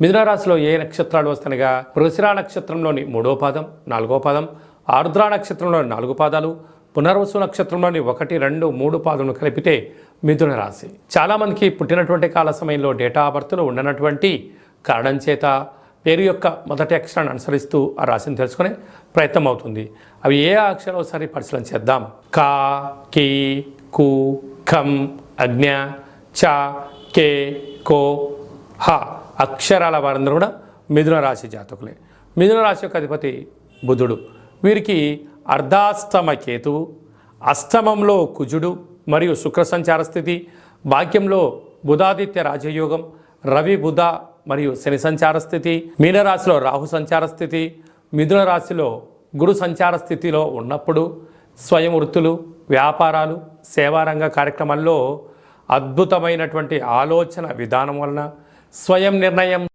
మిథున రాశిలో ఏ నక్షత్రాలు వస్తాయనగా వృషిర నక్షత్రంలోని 3వ పాదం, 4వ పాదం, ఆరుద్ర నక్షత్రంలోని 4 పాదాలు, పునర్వసు నక్షత్రంలోని 1, 2, 3 పాదములు కలిపితే మిథున రాశి. చాలామందికి పుట్టినటువంటి కాల సమయంలో డేటా ఆఫ్ బర్త్లో ఉండనటువంటి కారణం చేత పేరు యొక్క మొదటి అక్షరాన్ని అనుసరిస్తూ ఆ రాశిని తెలుసుకునే ప్రయత్నం అవుతుంది. అవి ఏ అక్షరం ఒకసారి పరిశీలన చేద్దాం. కా, కి, కు, ఖం, అజ్ఞ, చ, కే, కో, హ అక్షరాల వారందరూ కూడా మిథున రాశి జాతకులే. మిథున రాశి యొక్క అధిపతి బుధుడు. వీరికి అర్ధాష్టమ కేతువు, అష్టమంలో కుజుడు మరియు శుక్ర సంచార స్థితి, భాగ్యంలో బుధాదిత్య రాజయోగం, రవి బుధ మరియు శని సంచార స్థితి, మీనరాశిలో రాహు సంచార స్థితి, మిథున రాశిలో గురు సంచార స్థితిలో ఉన్నప్పుడు స్వయం వృత్తులు, వ్యాపారాలు, సేవారంగ కార్యక్రమాల్లో అద్భుతమైనటువంటి ఆలోచన విధానం వలన, స్వయం నిర్ణయం